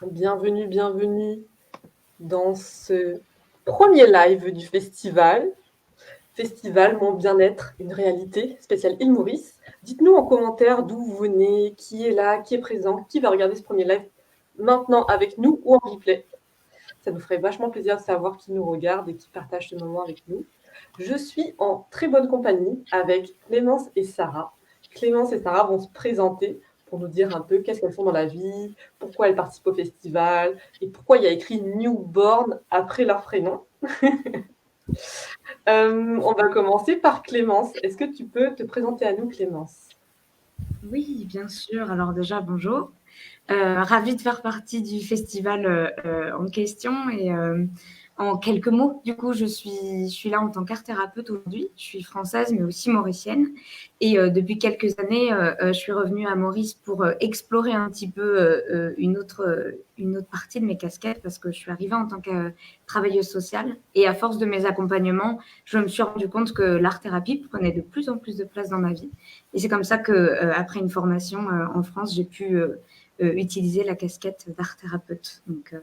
Bienvenue, bienvenue dans ce premier live du festival. Festival Mon Bien-être, une réalité, spéciale île Maurice. Dites-nous en commentaire d'où vous venez, qui est là, qui est présent, qui va regarder ce premier live maintenant avec nous ou en replay. Ça nous ferait vachement plaisir de savoir qui nous regarde et qui partage ce moment avec nous. Je suis en très bonne compagnie avec Clémence et Sarah. Clémence et Sarah vont se présenter pour nous dire un peu qu'est-ce qu'elles font dans la vie, pourquoi elles participent au festival et pourquoi il y a écrit Newborn après leur prénom. On va commencer par Clémence. Est-ce que tu peux te présenter à nous, Clémence? Oui, bien sûr. Alors déjà, bonjour. Ravie de faire partie du festival en question. Et en quelques mots, du coup, je suis là en tant qu'art thérapeute aujourd'hui. Je suis française, mais aussi mauricienne. Et depuis quelques années, je suis revenue à Maurice pour explorer un petit peu une autre partie de mes casquettes, parce que je suis arrivée en tant que travailleuse sociale. Et à force de mes accompagnements, je me suis rendu compte que l'art-thérapie prenait de plus en plus de place dans ma vie. Et c'est comme ça que, après une formation en France, j'ai pu utiliser la casquette d'art thérapeute. Donc,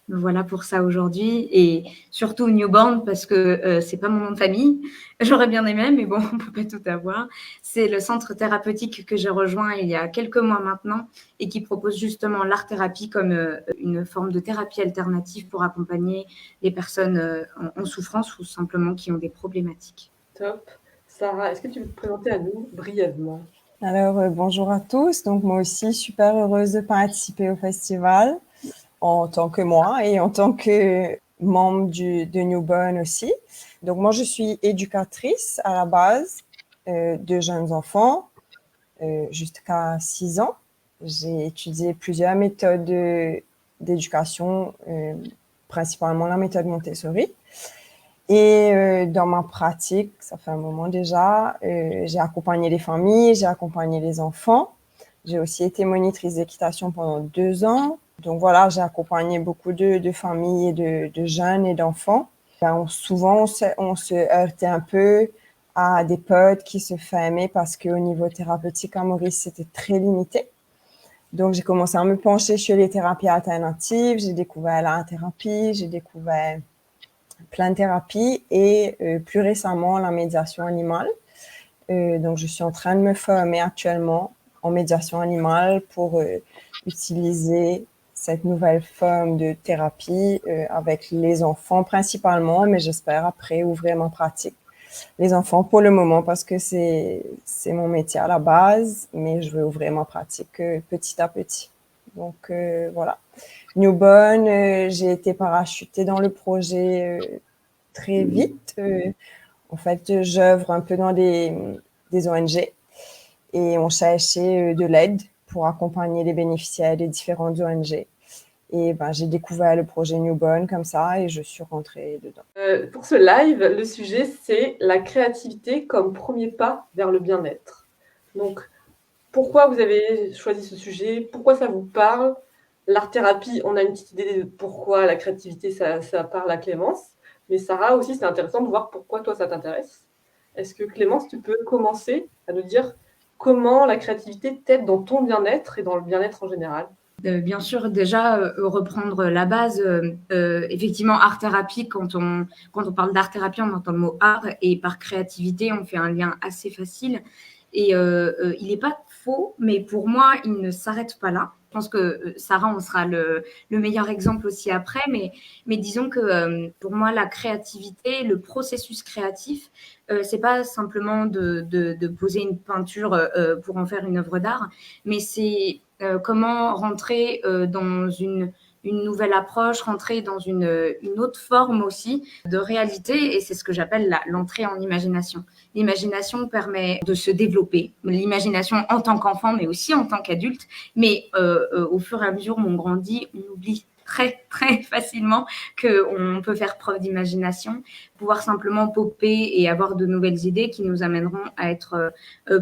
me voilà pour ça aujourd'hui. Et surtout Newborn, parce que c'est pas mon nom de famille. J'aurais bien aimé, mais bon, on peut pas tout avoir. C'est le centre thérapeutique que j'ai rejoint il y a quelques mois maintenant et qui propose justement l'art-thérapie comme une forme de thérapie alternative pour accompagner les personnes en souffrance ou simplement qui ont des problématiques. Top. Sarah, est-ce que tu peux te présenter à nous brièvement? Alors, bonjour à tous. Donc, moi aussi, super heureuse de participer au festival en tant que moi et en tant que membre de Newborn aussi. Donc, moi, je suis éducatrice à la base de jeunes enfants jusqu'à 6 ans. J'ai étudié plusieurs méthodes d'éducation, principalement la méthode Montessori. Et dans ma pratique, ça fait un moment déjà, j'ai accompagné les familles, j'ai accompagné les enfants. J'ai aussi été monitrice d'équitation pendant 2 ans. Donc voilà, j'ai accompagné beaucoup de familles et de jeunes et d'enfants. Souvent, on se heurtait un peu à des potes qui se fermaient parce qu'au niveau thérapeutique à Maurice, c'était très limité. Donc, j'ai commencé à me pencher sur les thérapies alternatives. J'ai découvert la thérapie, j'ai découvert plein de thérapies et plus récemment la médiation animale. Donc, je suis en train de me former actuellement en médiation animale pour utiliser cette nouvelle forme de thérapie avec les enfants principalement, mais j'espère après ouvrir ma pratique. Les enfants pour le moment parce que c'est mon métier à la base, mais je vais ouvrir ma pratique petit à petit. Donc voilà. Newborn, j'ai été parachutée dans le projet très vite. En fait, j'œuvre un peu dans des ONG et on cherchait de l'aide pour accompagner les bénéficiaires des différentes ONG. Et j'ai découvert le projet Newborn comme ça et je suis rentrée dedans. Pour ce live, le sujet, c'est la créativité comme premier pas vers le bien-être. Donc, pourquoi vous avez choisi ce sujet? Pourquoi ça vous parle? L'art-thérapie, on a une petite idée de pourquoi la créativité, ça parle à Clémence. Mais Sarah aussi, c'est intéressant de voir pourquoi toi, ça t'intéresse. Est-ce que Clémence, tu peux commencer à nous dire comment la créativité t'aide dans ton bien-être et dans le bien-être en général? Bien sûr, déjà, reprendre la base, effectivement, art-thérapie, quand on parle d'art-thérapie, on entend le mot art, et par créativité, on fait un lien assez facile. Et il n'est pas faux, mais pour moi, il ne s'arrête pas là. Je pense que Sarah, on sera le meilleur exemple aussi après, mais disons que pour moi, la créativité, le processus créatif, c'est pas simplement de poser une peinture pour en faire une œuvre d'art, mais c'est comment rentrer dans une nouvelle approche, rentrer dans une autre forme aussi de réalité, et c'est ce que j'appelle l'entrée en imagination. L'imagination permet de se développer, l'imagination en tant qu'enfant, mais aussi en tant qu'adulte, mais au fur et à mesure où on grandit, on oublie très très facilement qu'on peut faire preuve d'imagination, pouvoir simplement popper et avoir de nouvelles idées qui nous amèneront à être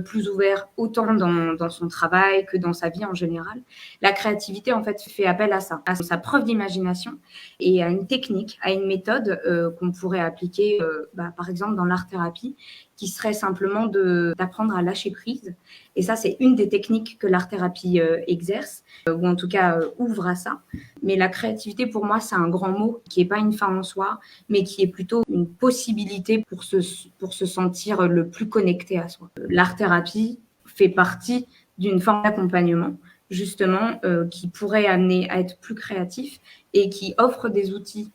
plus ouverts autant dans son travail que dans sa vie en général. La créativité, en fait, fait appel à sa preuve d'imagination et à une technique, à une méthode qu'on pourrait appliquer, par exemple, dans l'art-thérapie, qui serait simplement d'apprendre à lâcher prise. Et ça, c'est une des techniques que l'art-thérapie exerce, ou en tout cas ouvre à ça. Mais la créativité, pour moi, c'est un grand mot qui n'est pas une fin en soi, mais qui est plutôt une possibilité pour se sentir le plus connecté à soi. L'art-thérapie fait partie d'une forme d'accompagnement, justement, qui pourrait amener à être plus créatif et qui offre des outils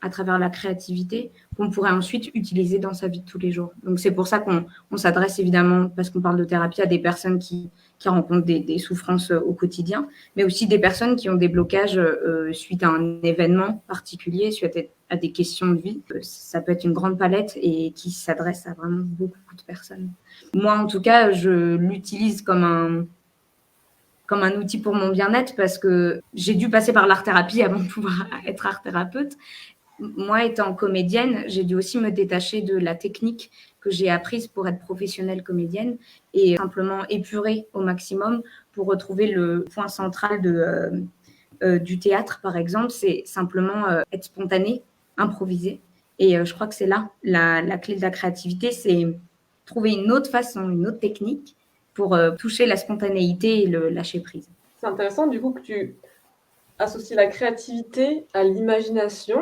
à travers la créativité qu'on pourrait ensuite utiliser dans sa vie de tous les jours. Donc, c'est pour ça qu'on s'adresse évidemment, parce qu'on parle de thérapie, à des personnes qui rencontrent des souffrances au quotidien, mais aussi des personnes qui ont des blocages suite à un événement particulier, suite à des questions de vie. Ça peut être une grande palette et qui s'adresse à vraiment beaucoup de personnes. Moi, en tout cas, je l'utilise comme un outil pour mon bien-être parce que j'ai dû passer par l'art-thérapie avant de pouvoir être art-thérapeute. Moi, étant comédienne, j'ai dû aussi me détacher de la technique que j'ai apprise pour être professionnelle comédienne et simplement épurer au maximum pour retrouver le point central du théâtre, par exemple. C'est simplement être spontané, improviser. Et je crois que c'est là la clé de la créativité, c'est trouver une autre façon, une autre technique pour toucher la spontanéité et le lâcher prise. C'est intéressant du coup que tu associes la créativité à l'imagination,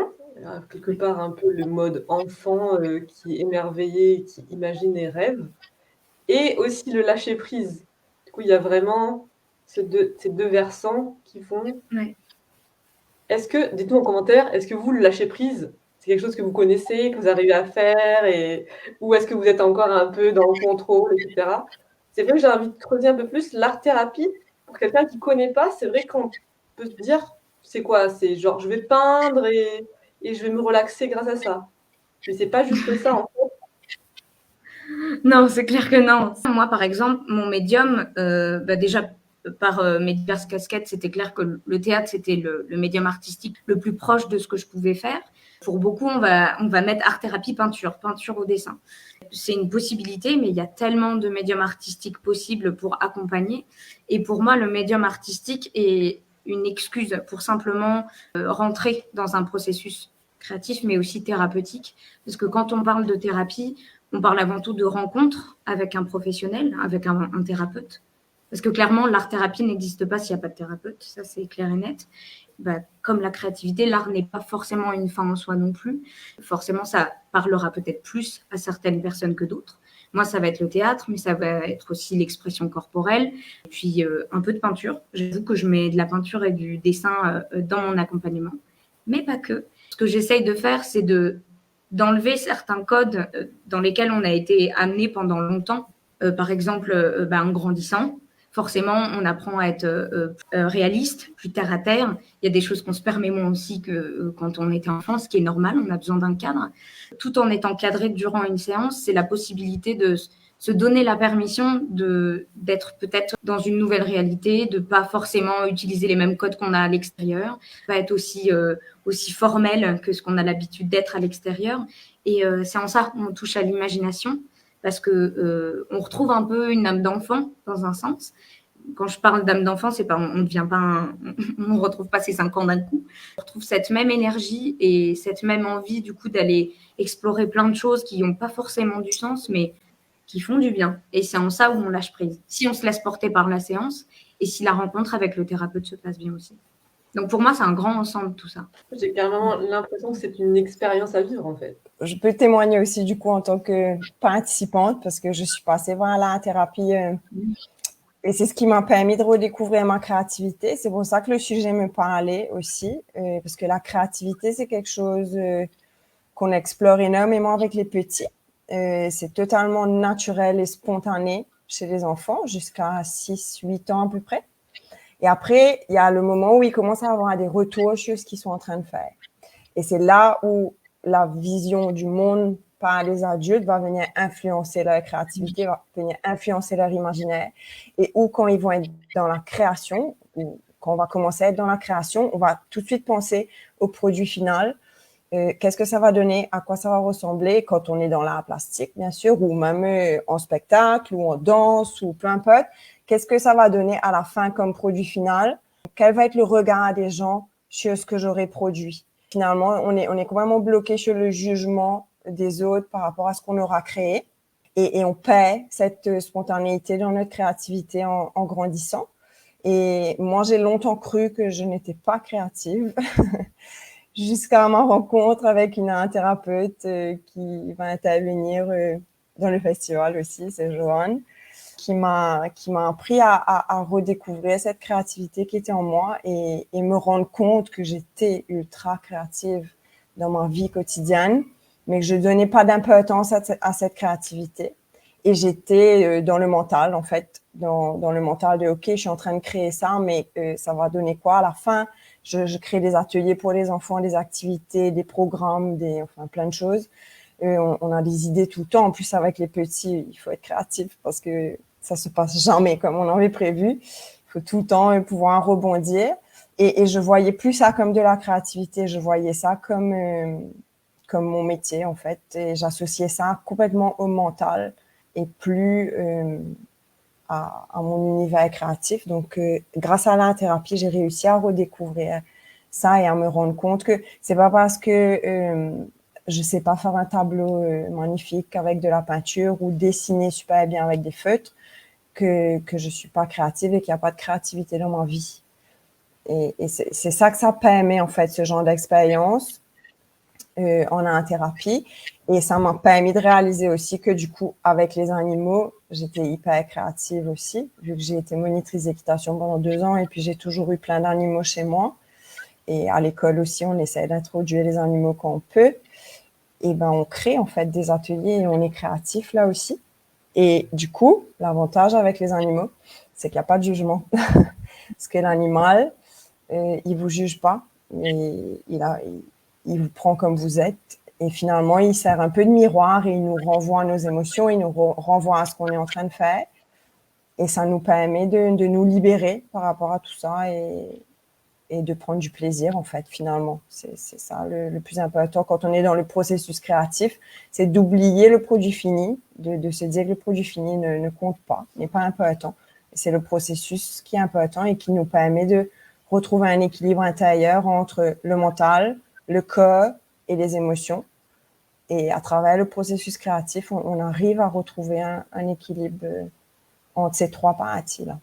quelque part un peu le mode enfant qui est émerveillé, qui imagine et rêve, et aussi le lâcher prise. Du coup, il y a vraiment ces deux versants qui font. Ouais. Dites-nous en commentaire, est-ce que vous, le lâcher prise, c'est quelque chose que vous connaissez, que vous arrivez à faire, ou est-ce que vous êtes encore un peu dans le contrôle, etc. C'est vrai que j'ai envie de creuser un peu plus l'art-thérapie. Pour quelqu'un qui ne connaît pas, c'est vrai qu'on peut se dire, c'est quoi? C'est genre, je vais peindre et je vais me relaxer grâce à ça. Mais c'est pas juste ça, en fait. Non, c'est clair que non. Moi, par exemple, mon médium, déjà, par mes diverses casquettes, c'était clair que le théâtre, c'était le médium artistique le plus proche de ce que je pouvais faire. Pour beaucoup, on va mettre art-thérapie, peinture au dessin. C'est une possibilité, mais il y a tellement de médiums artistiques possibles pour accompagner. Et pour moi, le médium artistique est une excuse pour simplement rentrer dans un processus créatif, mais aussi thérapeutique. Parce que quand on parle de thérapie, on parle avant tout de rencontre avec un professionnel, avec un thérapeute. Parce que clairement, l'art-thérapie n'existe pas s'il n'y a pas de thérapeute, ça c'est clair et net. Comme la créativité, l'art n'est pas forcément une fin en soi non plus. Forcément, ça parlera peut-être plus à certaines personnes que d'autres. Moi, ça va être le théâtre, mais ça va être aussi l'expression corporelle, et puis un peu de peinture. J'avoue que je mets de la peinture et du dessin dans mon accompagnement, mais pas que. Ce que j'essaye de faire, c'est d'enlever certains codes dans lesquels on a été amené pendant longtemps. Par exemple, en grandissant, forcément, on apprend à être réaliste, plus terre à terre. Il y a des choses qu'on se permet moins aussi que quand on était enfant, ce qui est normal, on a besoin d'un cadre. Tout en étant cadré durant une séance, c'est la possibilité de se donner la permission d'être peut-être dans une nouvelle réalité, de pas forcément utiliser les mêmes codes qu'on a à l'extérieur, pas être aussi formel que ce qu'on a l'habitude d'être à l'extérieur. Et c'est en ça qu'on touche à l'imagination, parce que on retrouve un peu une âme d'enfant dans un sens. Quand je parle d'âme d'enfant, c'est pas, on ne devient pas, on retrouve pas ses 5 ans d'un coup. On retrouve cette même énergie et cette même envie du coup d'aller explorer plein de choses qui n'ont pas forcément du sens, mais qui font du bien. Et c'est en ça où on lâche prise. Si on se laisse porter par la séance et si la rencontre avec le thérapeute se passe bien aussi. Donc pour moi, c'est un grand ensemble tout ça. J'ai carrément l'impression que c'est une expérience à vivre en fait. Je peux témoigner aussi du coup en tant que participante parce que je suis passée vers la thérapie et c'est ce qui m'a permis de redécouvrir ma créativité. C'est pour ça que le sujet me parlait aussi parce que la créativité, c'est quelque chose qu'on explore énormément avec les petits. C'est totalement naturel et spontané chez les enfants jusqu'à 6-8 ans à peu près. Et après, il y a le moment où ils commencent à avoir des retours sur ce qu'ils sont en train de faire. Et c'est là où la vision du monde par les adultes va venir influencer leur créativité, va venir influencer leur imaginaire. Et où quand ils vont être dans la création, ou quand on va commencer à être dans la création, on va tout de suite penser au produit final. Qu'est-ce que ça va donner, à quoi ça va ressembler quand on est dans l'art plastique, bien sûr, ou même en spectacle, ou en danse, ou peu importe. Qu'est-ce que ça va donner à la fin comme produit final? Quel va être le regard des gens sur ce que j'aurai produit? Finalement, on est complètement bloqué sur le jugement des autres par rapport à ce qu'on aura créé. et on paie cette spontanéité dans notre créativité en grandissant. Et moi, j'ai longtemps cru que je n'étais pas créative jusqu'à ma rencontre avec une thérapeute qui va intervenir dans le festival aussi, c'est Joanne, qui m'a appris à redécouvrir cette créativité qui était en moi et me rendre compte que j'étais ultra créative dans ma vie quotidienne, mais que je donnais pas d'importance à cette créativité. Et j'étais dans le mental, en fait, dans le mental de « OK, je suis en train de créer ça, mais ça va donner quoi à la fin ?» Je crée des ateliers pour les enfants, des activités, des programmes, enfin plein de choses. On a des idées tout le temps. En plus, avec les petits, il faut être créatif parce que ça se passe jamais comme on avait prévu. Il faut tout le temps pouvoir rebondir. Et je voyais plus ça comme de la créativité. Je voyais ça comme mon métier, en fait. Et j'associais ça complètement au mental et plus à mon univers créatif. Donc, grâce à la thérapie, j'ai réussi à redécouvrir ça et à me rendre compte que c'est pas parce que je sais pas faire un tableau magnifique avec de la peinture ou dessiner super bien avec des feutres que je suis pas créative et qu'il n'y a pas de créativité dans ma vie. Et c'est ça que ça permet, en fait, ce genre d'expérience en thérapie. Et ça m'a permis de réaliser aussi que du coup, avec les animaux, j'étais hyper créative aussi, vu que j'ai été monitrice d'équitation pendant 2 ans et puis j'ai toujours eu plein d'animaux chez moi. Et à l'école aussi, on essaie d'introduire les animaux quand on peut. Et ben, on crée en fait des ateliers et on est créatif là aussi. Et du coup, l'avantage avec les animaux, c'est qu'il n'y a pas de jugement. Parce que l'animal, il vous juge pas, mais il vous prend comme vous êtes. Et finalement, il sert un peu de miroir et il nous renvoie à nos émotions, il nous renvoie à ce qu'on est en train de faire. Et ça nous permet de nous libérer par rapport à tout ça et de prendre du plaisir, en fait, finalement. C'est ça le plus important quand on est dans le processus créatif, c'est d'oublier le produit fini, de se dire que le produit fini ne compte pas, n'est pas important. Et c'est le processus qui est important et qui nous permet de retrouver un équilibre intérieur entre le mental, le corps et les émotions. Et à travers le processus créatif, on arrive à retrouver un équilibre entre ces 3 parties-là.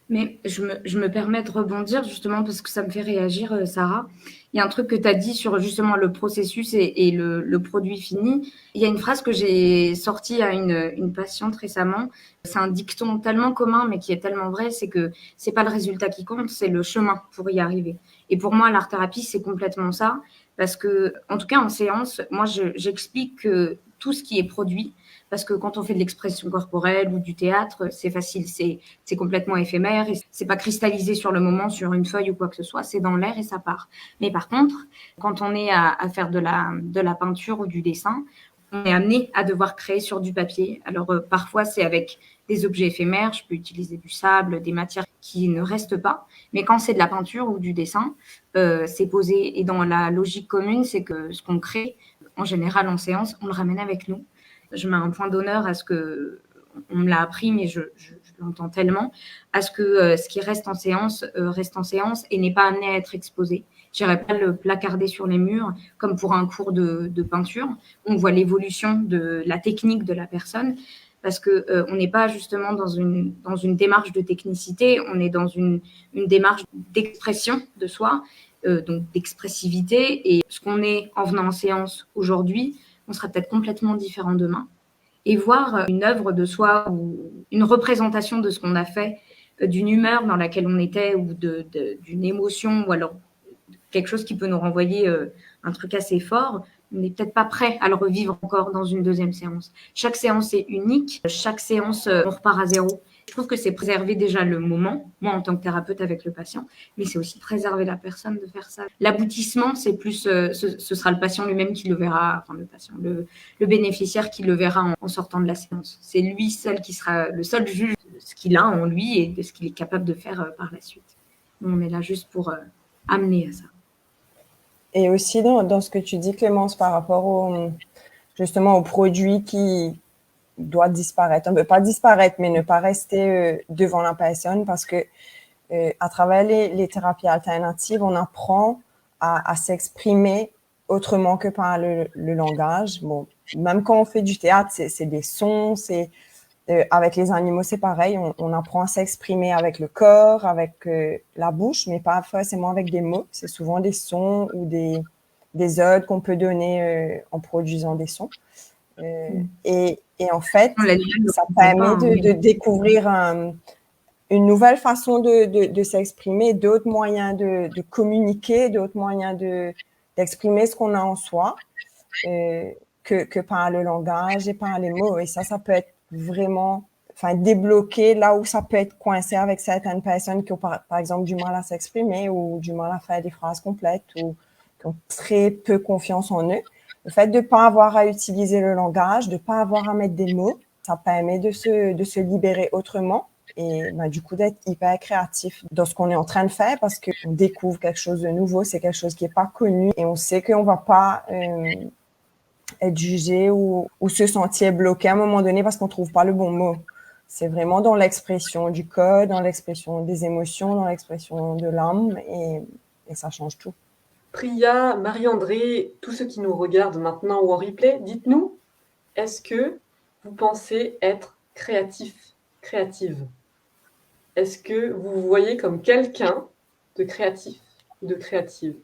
Mais je me permets de rebondir justement parce que ça me fait réagir, Sarah. Il y a un truc que tu as dit sur justement le processus et le produit fini. Il y a une phrase que j'ai sortie à une patiente récemment. C'est un dicton tellement commun mais qui est tellement vrai, c'est que c'est pas le résultat qui compte, c'est le chemin pour y arriver. Et pour moi, l'art-thérapie, c'est complètement ça. Parce que, en tout cas, en séance, moi, j'explique que tout ce qui est produit, parce que quand on fait de l'expression corporelle ou du théâtre, c'est facile, c'est complètement éphémère et c'est pas cristallisé sur le moment, sur une feuille ou quoi que ce soit, c'est dans l'air et ça part. Mais par contre, quand on est à faire de la peinture ou du dessin, on est amené à devoir créer sur du papier. Alors parfois c'est avec des objets éphémères, je peux utiliser du sable, des matières qui ne restent pas, mais quand c'est de la peinture ou du dessin, c'est posé. Et dans la logique commune, c'est que ce qu'on crée, en général en séance, on le ramène avec nous. Je mets un point d'honneur à ce que, on me l'a appris, mais je l'entends tellement, à ce que ce qui reste en séance et n'est pas amené à être exposé. Je n'irai pas le placarder sur les murs comme pour un cours de peinture. On voit l'évolution de la technique de la personne parce que on n'est pas justement dans une démarche de technicité, on est dans une démarche d'expression de soi, donc d'expressivité. Et ce qu'on est en venant en séance aujourd'hui, on sera peut-être complètement différent demain. Et voir une œuvre de soi ou une représentation de ce qu'on a fait, d'une humeur dans laquelle on était ou d'une émotion ou alors quelque chose qui peut nous renvoyer un truc assez fort, on n'est peut-être pas prêt à le revivre encore dans une deuxième séance. Chaque séance est unique, chaque séance, on repart à zéro. Je trouve que c'est préserver déjà le moment, moi en tant que thérapeute avec le patient, mais c'est aussi préserver la personne de faire ça. L'aboutissement, c'est plus, ce sera le patient lui-même qui le verra, enfin le patient, le bénéficiaire qui le verra en sortant de la séance. C'est lui seul qui sera le seul juge de ce qu'il a en lui et de ce qu'il est capable de faire par la suite. On est là juste pour amener à ça. Et aussi dans ce que tu dis, Clémence, par rapport justement aux produits qui doivent disparaître. On ne peut pas disparaître, mais ne pas rester devant la personne parce que à travers les thérapies alternatives, on apprend à s'exprimer autrement que par le langage. Bon, même quand on fait du théâtre, c'est des sons, avec les animaux, c'est pareil. On apprend à s'exprimer avec le corps, avec la bouche, mais pas forcément avec des mots. C'est souvent des sons ou des odes qu'on peut donner en produisant des sons. Et en fait, ça permet de découvrir une nouvelle façon de s'exprimer, d'autres moyens de communiquer, d'autres moyens d'exprimer ce qu'on a en soi que par le langage et par les mots. Et ça peut être vraiment débloqué là où ça peut être coincé avec certaines personnes qui ont par exemple du mal à s'exprimer ou du mal à faire des phrases complètes ou qui ont très peu confiance en eux. Le fait de ne pas avoir à utiliser le langage, de ne pas avoir à mettre des mots, ça permet de se libérer autrement et du coup d'être hyper créatif dans ce qu'on est en train de faire parce qu'on découvre quelque chose de nouveau, c'est quelque chose qui n'est pas connu et on sait qu'on ne va pas être jugé ou se sentir bloqué à un moment donné parce qu'on ne trouve pas le bon mot. C'est vraiment dans l'expression du corps, dans l'expression des émotions, dans l'expression de l'âme et ça change tout. Priya, Marie-André, tous ceux qui nous regardent maintenant ou en replay, dites-nous, est-ce que vous pensez être créatif, créative? Est-ce que vous vous voyez comme quelqu'un de créatif ou de créative?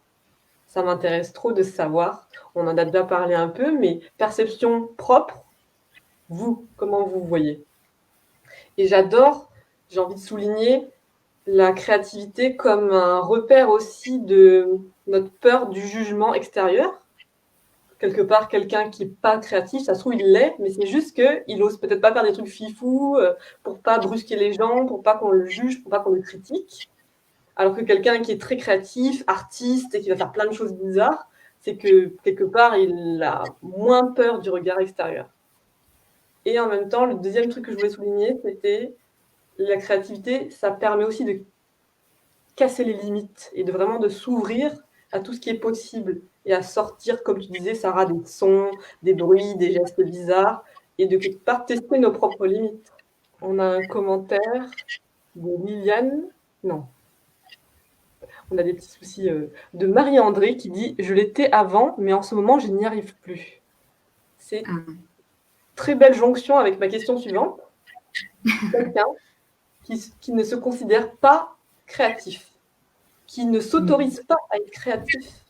Ça m'intéresse trop de savoir. On en a déjà parlé un peu, mais perception propre, vous, comment vous vous voyez? Et j'adore, j'ai envie de souligner, la créativité comme un repère aussi de notre peur du jugement extérieur. Quelque part, quelqu'un qui n'est pas créatif, ça se trouve, il l'est, mais c'est juste qu'il n'ose peut-être pas faire des trucs fifous pour pas brusquer les gens, pour pas qu'on le juge, pour pas qu'on le critique. Alors que quelqu'un qui est très créatif, artiste et qui va faire plein de choses bizarres, c'est que quelque part, il a moins peur du regard extérieur. Et en même temps, le deuxième truc que je voulais souligner, c'était la créativité, ça permet aussi de casser les limites et de vraiment de s'ouvrir à tout ce qui est possible et à sortir, comme tu disais, Sarah, des sons, des bruits, des gestes bizarres et de quelque part tester nos propres limites. On a un commentaire de Liliane. Non. On a des petits soucis de Marie-André qui dit « Je l'étais avant, mais en ce moment, je n'y arrive plus ». C'est une très belle jonction avec ma question suivante. Quelqu'un qui ne se considère pas créatif, qui ne s'autorise pas à être créatif.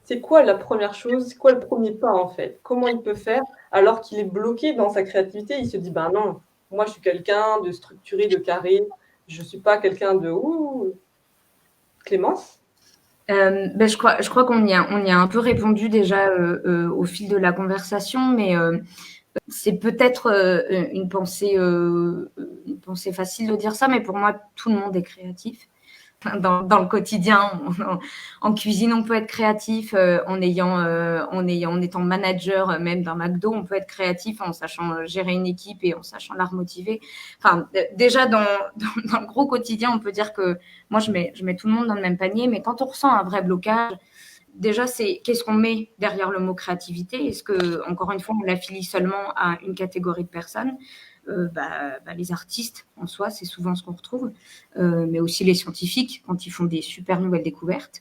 C'est quoi la première chose? C'est quoi le premier pas en fait? Comment il peut faire alors qu'il est bloqué dans sa créativité? Il se dit ben non, moi je suis quelqu'un de structuré, de carré, je ne suis pas quelqu'un de Clémence? Je crois qu'on y a un peu répondu déjà au fil de la conversation, mais c'est peut-être une pensée facile de dire ça, mais pour moi, tout le monde est créatif. Dans le quotidien, en cuisine, on peut être créatif, en étant manager même d'un McDo, on peut être créatif en sachant gérer une équipe et en sachant la remotiver. Enfin, déjà dans le gros quotidien, on peut dire que moi je mets tout le monde dans le même panier, mais quand on ressent un vrai blocage, déjà c'est qu'est-ce qu'on met derrière le mot créativité? Est-ce que, encore une fois, on l'affilie seulement à une catégorie de personnes? Les artistes en soi, c'est souvent ce qu'on retrouve, mais aussi les scientifiques quand ils font des super nouvelles découvertes.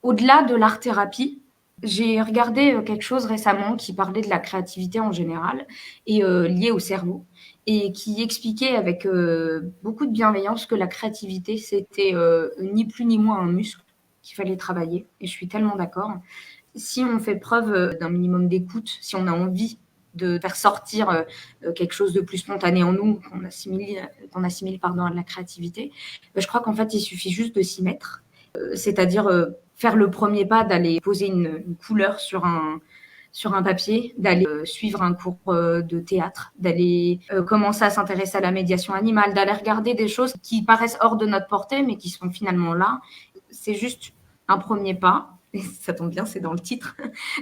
Au-delà de l'art-thérapie, j'ai regardé quelque chose récemment qui parlait de la créativité en général et liée au cerveau et qui expliquait avec beaucoup de bienveillance que la créativité, c'était ni plus ni moins un muscle qu'il fallait travailler. Et je suis tellement d'accord. Si on fait preuve d'un minimum d'écoute, si on a envie de faire sortir quelque chose de plus spontané en nous, qu'on assimile à de la créativité, je crois qu'en fait, il suffit juste de s'y mettre. C'est-à-dire faire le premier pas, d'aller poser une couleur sur un papier, d'aller suivre un cours de théâtre, d'aller commencer à s'intéresser à la médiation animale, d'aller regarder des choses qui paraissent hors de notre portée, mais qui sont finalement là. C'est juste un premier pas. Et ça tombe bien, c'est dans le titre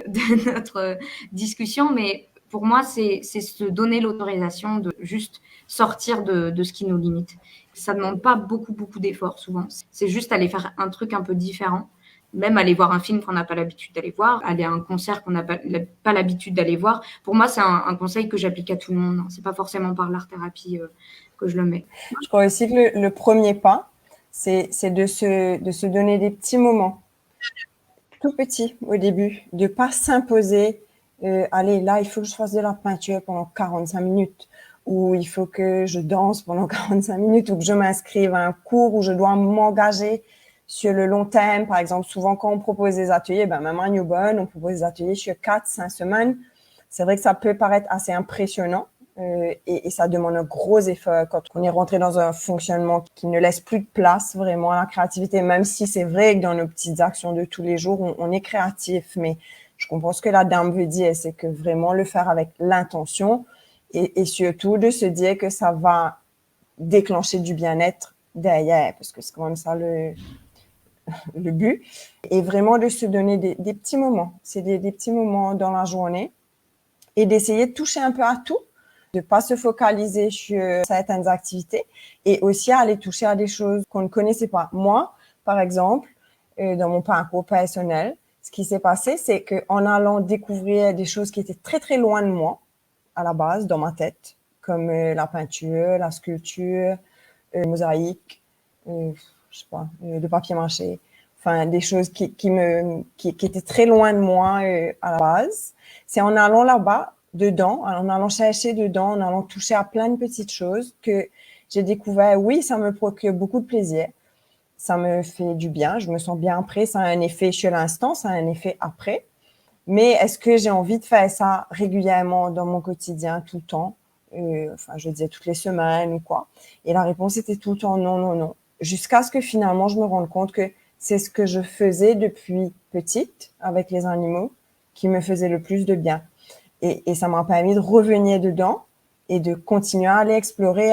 de notre discussion, mais pour moi, c'est se donner l'autorisation de juste sortir de ce qui nous limite. Ça ne demande pas beaucoup d'efforts souvent. C'est juste aller faire un truc un peu différent. Même aller voir un film qu'on n'a pas l'habitude d'aller voir, aller à un concert qu'on n'a pas l'habitude d'aller voir. Pour moi, c'est un conseil que j'applique à tout le monde. C'est pas forcément par l'art-thérapie que je le mets. Je crois aussi que le premier pas, c'est de se donner des petits moments. tout petit au début, de pas s'imposer, allez, là, il faut que je fasse de la peinture pendant 45 minutes, ou il faut que je danse pendant 45 minutes, ou que je m'inscrive à un cours où je dois m'engager sur le long terme. Par exemple, souvent, quand on propose des ateliers, même à Newborn, on propose des ateliers sur 4-5 semaines. C'est vrai que ça peut paraître assez impressionnant, et ça demande un gros effort quand on est rentré dans un fonctionnement qui ne laisse plus de place vraiment à la créativité, même si c'est vrai que dans nos petites actions de tous les jours, on est créatif. Mais je comprends ce que la dame veut dire, c'est que vraiment le faire avec l'intention et surtout de se dire que ça va déclencher du bien-être derrière, parce que c'est quand même ça le but. Et vraiment de se donner des petits moments. C'est des petits moments dans la journée et d'essayer de toucher un peu à tout, de pas se focaliser sur certaines activités et aussi aller toucher à des choses qu'on ne connaissait pas. Moi, par exemple, dans mon parcours personnel, ce qui s'est passé, c'est qu'en allant découvrir des choses qui étaient très, très loin de moi, à la base, dans ma tête, comme la peinture, la sculpture, mosaïque, je sais pas, le papier mâché, enfin, des choses qui étaient très loin de moi à la base. C'est en allant là-bas, dedans, en allant chercher dedans, en allant toucher à plein de petites choses que j'ai découvert, oui, ça me procure beaucoup de plaisir. Ça me fait du bien, je me sens bien après, ça a un effet sur l'instant, ça a un effet après. Mais est-ce que j'ai envie de faire ça régulièrement dans mon quotidien, tout le temps? Enfin, je disais toutes les semaines ou quoi. Et la réponse était tout le temps non, non, non. Jusqu'à ce que finalement, je me rende compte que c'est ce que je faisais depuis petite avec les animaux qui me faisait le plus de bien. Et ça m'a permis de revenir dedans et de continuer à aller explorer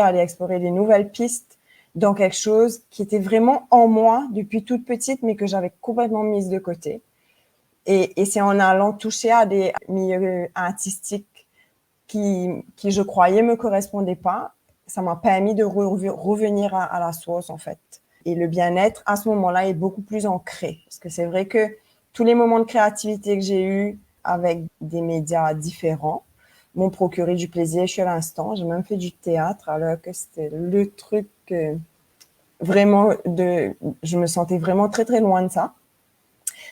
des nouvelles pistes dans quelque chose qui était vraiment en moi depuis toute petite, mais que j'avais complètement mise de côté. Et c'est en allant toucher à des milieux artistiques qui je croyais me correspondaient pas, ça m'a permis de revenir à la source, en fait. Et le bien-être, à ce moment-là, est beaucoup plus ancré. Parce que c'est vrai que tous les moments de créativité que j'ai eus avec des médias différents m'ont procuré du plaisir sur l'instant. J'ai même fait du théâtre, alors que c'était le truc vraiment je me sentais vraiment très, très loin de ça.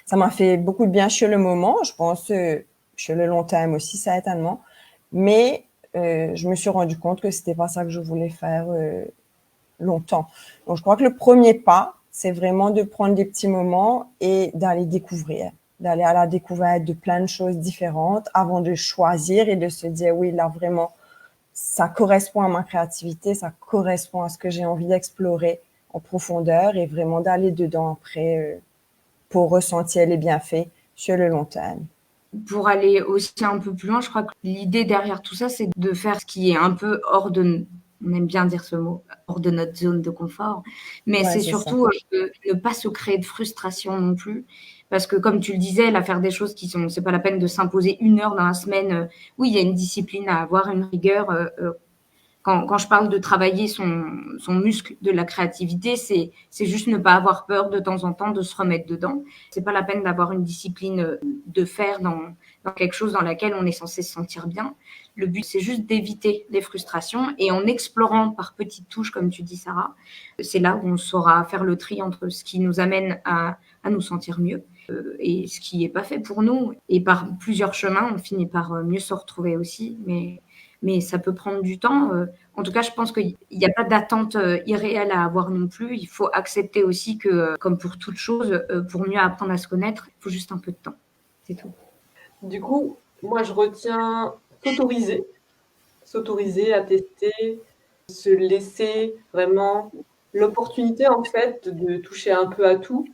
Ça m'a fait beaucoup de bien sur le moment, je pense, sur le long terme aussi, certainement. Mais je me suis rendu compte que c'était pas ça que je voulais faire longtemps. Donc, je crois que le premier pas, c'est vraiment de prendre des petits moments et d'aller découvrir, d'aller à la découverte de plein de choses différentes avant de choisir et de se dire, oui, là, vraiment, ça correspond à ma créativité, ça correspond à ce que j'ai envie d'explorer en profondeur et vraiment d'aller dedans après pour ressentir les bienfaits sur le long terme. Pour aller aussi un peu plus loin, je crois que l'idée derrière tout ça, c'est de faire ce qui est un peu hors de, on aime bien dire ce mot, hors de notre zone de confort, mais c'est surtout de ne pas se créer de frustration non plus, parce que comme tu le disais, là, faire des choses qui sont, c'est pas la peine de s'imposer 1 heure dans la semaine. Oui, il y a une discipline à avoir, une rigueur. Quand je parle de travailler son muscle de la créativité, c'est juste ne pas avoir peur de temps en temps de se remettre dedans. C'est pas la peine d'avoir une discipline de faire dans quelque chose dans laquelle on est censé se sentir bien. Le but, c'est juste d'éviter les frustrations et en explorant par petites touches, comme tu dis, Sarah, c'est là où on saura faire le tri entre ce qui nous amène à nous sentir mieux et ce qui n'est pas fait pour nous. Et par plusieurs chemins, on finit par mieux se retrouver aussi, mais ça peut prendre du temps. En tout cas, je pense qu'il n'y a pas d'attente irréelle à avoir non plus. Il faut accepter aussi que, comme pour toute chose, pour mieux apprendre à se connaître, il faut juste un peu de temps. C'est tout. Du coup, moi, je retiens s'autoriser à tester, se laisser vraiment l'opportunité, en fait, de toucher un peu à tout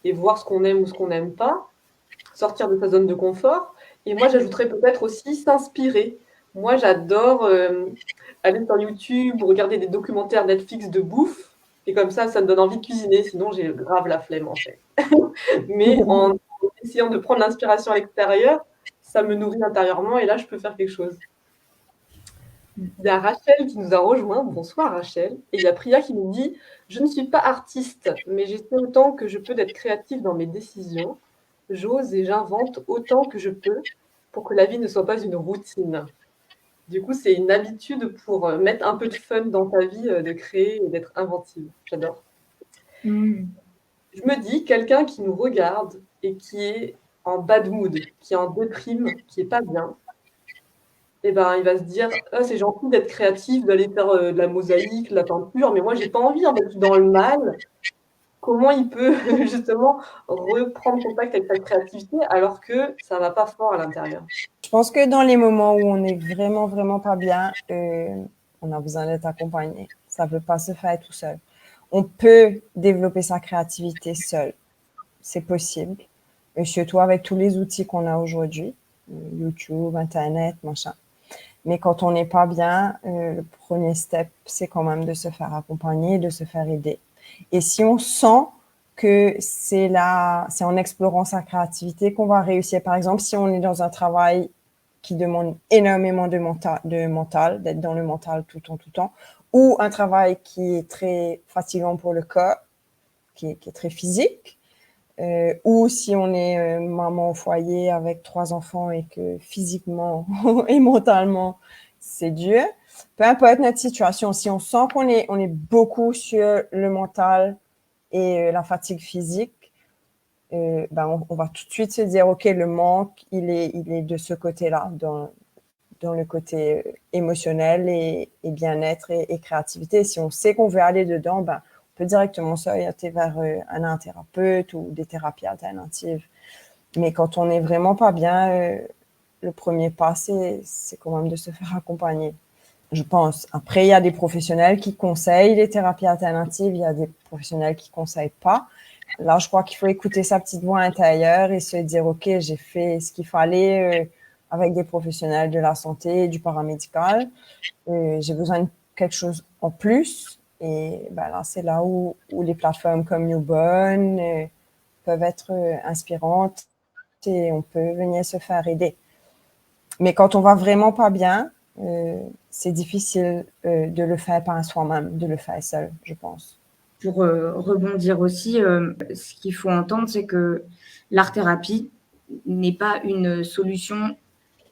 et voir ce qu'on aime ou ce qu'on n'aime pas, sortir de sa zone de confort. Et moi, j'ajouterais peut-être aussi s'inspirer. Moi, j'adore aller sur YouTube ou regarder des documentaires Netflix de bouffe. Et comme ça me donne envie de cuisiner. Sinon, j'ai grave la flemme, en fait. Mais en essayant de prendre l'inspiration à l'extérieur, ça me nourrit intérieurement et là, je peux faire quelque chose. Il y a Rachel qui nous a rejoint. Bonsoir Rachel. Et il y a Priya qui nous dit « Je ne suis pas artiste, mais j'essaie autant que je peux d'être créative dans mes décisions. J'ose et j'invente autant que je peux pour que la vie ne soit pas une routine. » Du coup, c'est une habitude pour mettre un peu de fun dans ta vie, de créer et d'être inventive. J'adore. Je me dis, quelqu'un qui nous regarde et qui est en bad mood, qui est en déprime, qui est pas bien, et ben, il va se dire: «Ah, c'est gentil d'être créatif, d'aller faire, de la mosaïque, de la peinture, mais moi j'ai pas envie, en fait, je suis dans le mal». Comment il peut justement reprendre contact avec sa créativité alors que ça va pas fort à l'intérieur? Je pense que dans les moments où on est vraiment, vraiment pas bien, on a besoin d'être accompagné. Ça ne peut pas se faire tout seul. On peut développer sa créativité seul. C'est possible. Et surtout avec tous les outils qu'on a aujourd'hui, YouTube, Internet, machin. Mais quand on n'est pas bien, le premier step, c'est quand même de se faire accompagner, de se faire aider. Et si on sent que c'est en explorant sa créativité qu'on va réussir. Par exemple, si on est dans un travail qui demande énormément de mental, d'être dans le mental tout le temps, ou un travail qui est très fatigant pour le corps, qui est très physique, ou si on est maman au foyer avec 3 enfants et que physiquement et mentalement, c'est dur. Peu importe notre situation, si on sent qu'on est beaucoup sur le mental et la fatigue physique, on va tout de suite se dire, OK, le manque, il est de ce côté-là, dans le côté émotionnel et bien-être et créativité. Si on sait qu'on veut aller dedans, on peut directement s'orienter vers un thérapeute ou des thérapies alternatives. Mais quand on n'est vraiment pas bien, le premier pas, c'est quand même de se faire accompagner, je pense. Après, il y a des professionnels qui conseillent les thérapies alternatives, il y a des professionnels qui conseillent pas. Là, je crois qu'il faut écouter sa petite voix intérieure et se dire, OK, j'ai fait ce qu'il fallait avec des professionnels de la santé, du paramédical. J'ai besoin de quelque chose en plus. Et là, c'est là où les plateformes comme Newborn peuvent être inspirantes et on peut venir se faire aider. Mais quand on va vraiment pas bien, c'est difficile de le faire par soi-même, de le faire seul, je pense. Pour rebondir aussi, ce qu'il faut entendre, c'est que l'art-thérapie n'est pas une solution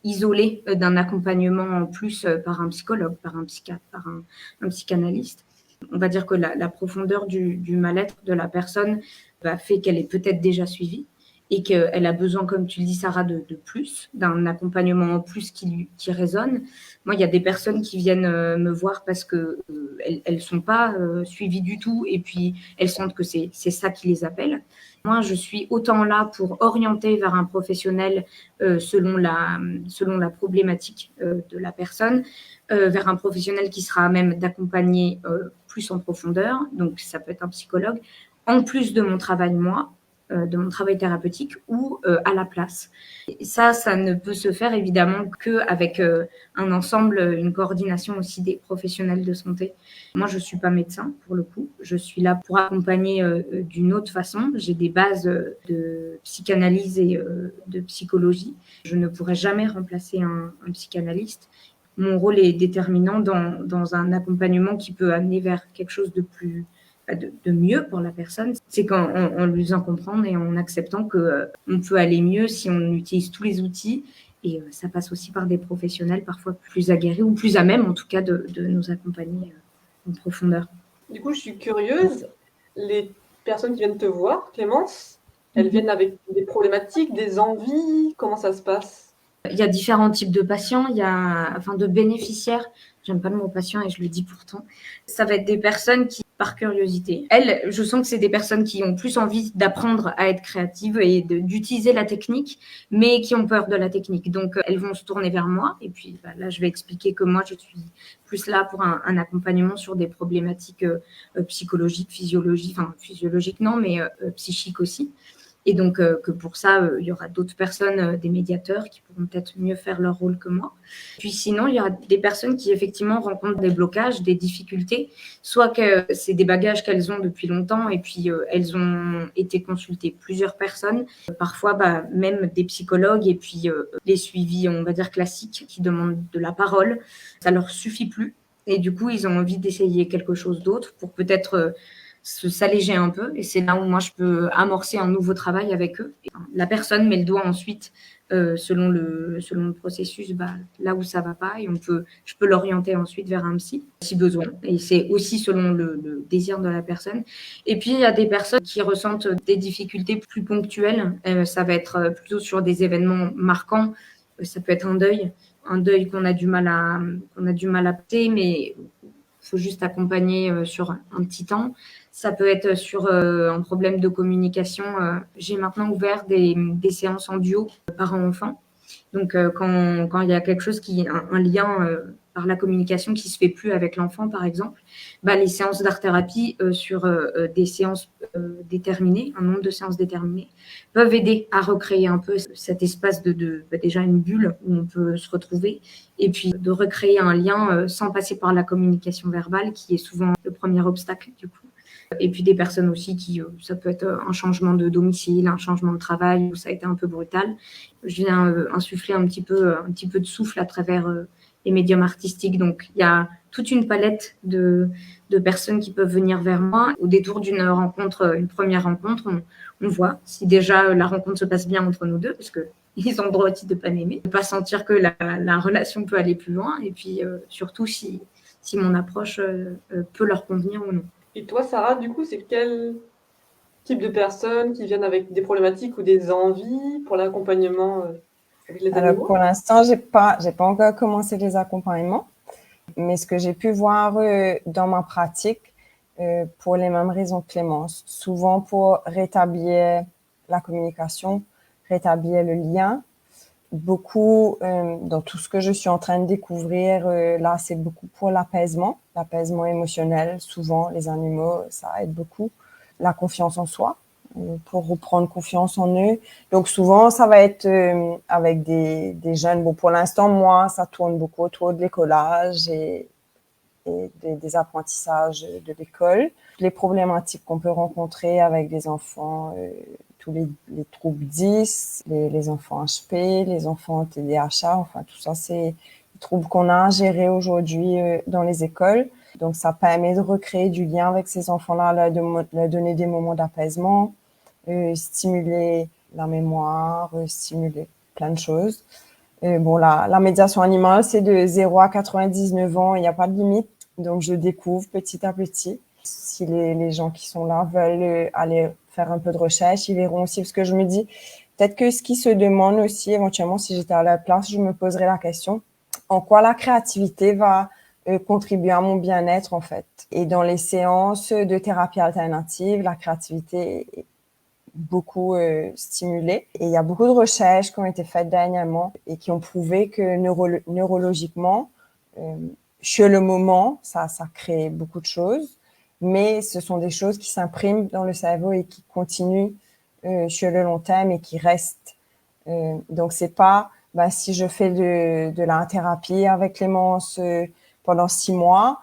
isolée d'un accompagnement en plus par un psychologue, par un psychiatre, par un psychanalyste. On va dire que la profondeur du mal-être de la personne fait qu'elle est peut-être déjà suivie et qu'elle a besoin, comme tu le dis, Sarah, de plus, d'un accompagnement en plus qui résonne. Moi, il y a des personnes qui viennent me voir parce que elles sont pas suivies du tout et puis elles sentent que c'est ça qui les appelle. Moi, je suis autant là pour orienter vers un professionnel selon la problématique de la personne, vers un professionnel qui sera à même d'accompagner plus en profondeur, donc ça peut être un psychologue, en plus de mon travail, moi, de mon travail thérapeutique ou à la place. Et ça ne peut se faire évidemment qu'avec un ensemble, une coordination aussi des professionnels de santé. Moi, je ne suis pas médecin pour le coup. Je suis là pour accompagner d'une autre façon. J'ai des bases de psychanalyse et de psychologie. Je ne pourrais jamais remplacer un psychanalyste. Mon rôle est déterminant dans un accompagnement qui peut amener vers quelque chose de plus de mieux pour la personne, c'est qu'en lui faisant comprendre et en acceptant qu'on peut aller mieux si on utilise tous les outils. Et ça passe aussi par des professionnels parfois plus aguerris ou plus à même, en tout cas, de nous accompagner en profondeur. Du coup, je suis curieuse, les personnes qui viennent te voir, Clémence, elles viennent avec des problématiques, des envies, comment ça se passe? Il y a différents types de patients, de bénéficiaires. J'aime pas le mot patient et je le dis pourtant. Ça va être des personnes qui, par curiosité, elles, je sens que c'est des personnes qui ont plus envie d'apprendre à être créatives et d'utiliser la technique, mais qui ont peur de la technique. Donc, elles vont se tourner vers moi. Et puis là, je vais expliquer que moi, je suis plus là pour un accompagnement sur des problématiques psychologiques, physiologiques non, mais psychiques aussi. Et donc, que pour ça, il y aura d'autres personnes, des médiateurs qui pourront peut-être mieux faire leur rôle que moi. Puis sinon, il y aura des personnes qui, effectivement, rencontrent des blocages, des difficultés, soit que c'est des bagages qu'elles ont depuis longtemps et puis elles ont été consultées plusieurs personnes, parfois même des psychologues et puis les suivis, on va dire, classiques qui demandent de la parole, ça leur suffit plus. Et du coup, ils ont envie d'essayer quelque chose d'autre pour peut-être s'alléger un peu. Et c'est là où moi, je peux amorcer un nouveau travail avec eux. Et la personne met le doigt ensuite, selon le processus, là où ça va pas. Et je peux l'orienter ensuite vers un psy, si besoin. Et c'est aussi selon le désir de la personne. Et puis, il y a des personnes qui ressentent des difficultés plus ponctuelles. Ça va être plutôt sur des événements marquants. Ça peut être un deuil qu'on a du mal à passer, mais il faut juste accompagner sur un petit temps. Ça peut être sur un problème de communication. J'ai maintenant ouvert des séances en duo parents-enfants. Donc, quand il y a quelque chose un lien par la communication qui se fait plus avec l'enfant, par exemple, les séances d'art-thérapie sur des séances déterminées, un nombre de séances déterminées, peuvent aider à recréer un peu cet espace déjà une bulle où on peut se retrouver, et puis de recréer un lien sans passer par la communication verbale, qui est souvent le premier obstacle, du coup. Et puis des personnes aussi ça peut être un changement de domicile, un changement de travail où ça a été un peu brutal. Je viens insuffler un petit peu de souffle à travers les médiums artistiques. Donc il y a toute une palette de personnes qui peuvent venir vers moi. Au détour d'une première rencontre, on voit si déjà la rencontre se passe bien entre nous deux, parce que ils ont le droit aussi de pas m'aimer, de pas sentir que la relation peut aller plus loin, et puis surtout si mon approche peut leur convenir ou non. Et toi, Sarah, du coup, c'est quel type de personnes qui viennent avec des problématiques ou des envies pour l'accompagnement avec les Alors, animaux? pour l'instant, j'ai pas encore commencé les accompagnements, mais ce que j'ai pu voir dans ma pratique, pour les mêmes raisons que Clémence, souvent pour rétablir la communication, rétablir le lien. Beaucoup, dans tout ce que je suis en train de découvrir, là, c'est beaucoup pour l'apaisement émotionnel. Souvent, les animaux, ça aide beaucoup. La confiance en soi, pour reprendre confiance en eux. Donc, souvent, ça va être avec des jeunes. Bon, pour l'instant, moi, ça tourne beaucoup autour de l'écolage et des apprentissages de l'école. Les problématiques qu'on peut rencontrer avec des enfants, tous les troubles 10, les enfants HP, les enfants TDAH, enfin tout ça, c'est des troubles qu'on a à gérer aujourd'hui dans les écoles. Donc ça permet de recréer du lien avec ces enfants-là, leur donner des moments d'apaisement, stimuler la mémoire, stimuler plein de choses. Bon, la médiation animale, c'est de 0 à 99 ans, il n'y a pas de limite. Donc, je découvre petit à petit. Si les gens qui sont là veulent aller faire un peu de recherche, ils verront aussi, parce que je me dis, peut-être que ce qui se demande aussi, éventuellement, si j'étais à la place, je me poserais la question, en quoi la créativité va contribuer à mon bien-être, en fait. Et dans les séances de thérapie alternative, la créativité est beaucoup stimulée. Et il y a beaucoup de recherches qui ont été faites dernièrement et qui ont prouvé que neurologiquement, sur le moment, ça crée beaucoup de choses, mais ce sont des choses qui s'impriment dans le cerveau et qui continuent sur le long terme et qui restent. Donc, c'est pas, si je fais de la thérapie avec Clémence pendant 6 mois,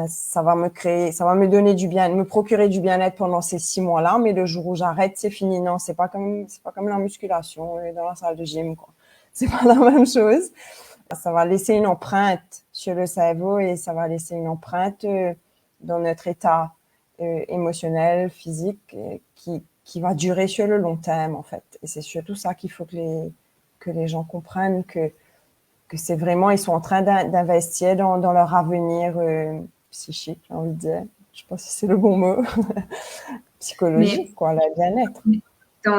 ça va me donner me procurer du bien-être pendant ces 6 mois-là, mais le jour où j'arrête, c'est fini. Non, c'est pas comme la musculation dans la salle de gym, quoi. C'est pas la même chose. Ça va laisser une empreinte sur le cerveau et ça va laisser une empreinte dans notre état émotionnel, physique, qui va durer sur le long terme, en fait. Et c'est surtout ça qu'il faut que les gens comprennent, que c'est vraiment, ils sont en train d'investir dans leur avenir psychique, j'ai envie de dire. Je sais pas si c'est le bon mot. Psychologique, quoi, la bien-être. T'es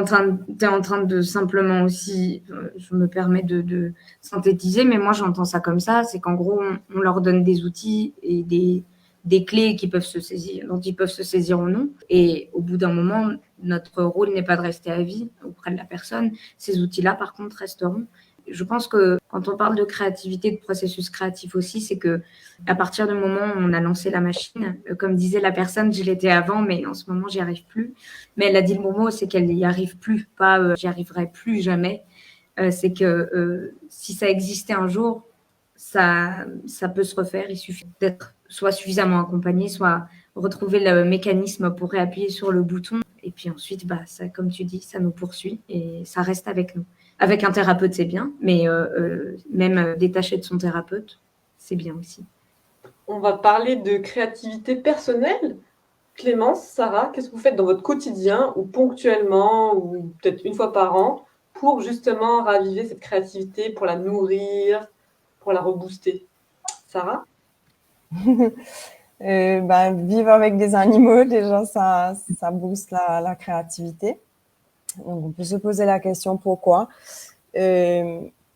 en train de simplement aussi, je me permets de synthétiser, mais moi j'entends ça comme ça, c'est qu'en gros on leur donne des outils et des clés qui peuvent se saisir, dont ils peuvent se saisir ou non. Et au bout d'un moment, notre rôle n'est pas de rester à vie auprès de la personne. Ces outils-là, par contre, resteront. Je pense que quand on parle de créativité, de processus créatif aussi, c'est que à partir du moment où on a lancé la machine, comme disait la personne, je l'étais avant, mais en ce moment, j'y arrive plus. Mais elle a dit le bon mot, c'est qu'elle n'y arrive plus, pas j'y arriverai plus jamais. C'est que si ça existait un jour, ça peut se refaire. Il suffit d'être soit suffisamment accompagné, soit retrouver le mécanisme pour réappuyer sur le bouton. Et puis ensuite, ça, comme tu dis, ça nous poursuit et ça reste avec nous. Avec un thérapeute, c'est bien, mais même détaché de son thérapeute, c'est bien aussi. On va parler de créativité personnelle. Clémence, Sarah, qu'est-ce que vous faites dans votre quotidien ou ponctuellement ou peut-être une fois par an pour justement raviver cette créativité, pour la nourrir, pour la rebooster? Sarah? Vivre avec des animaux, déjà, ça booste la créativité. Donc, on peut se poser la question pourquoi.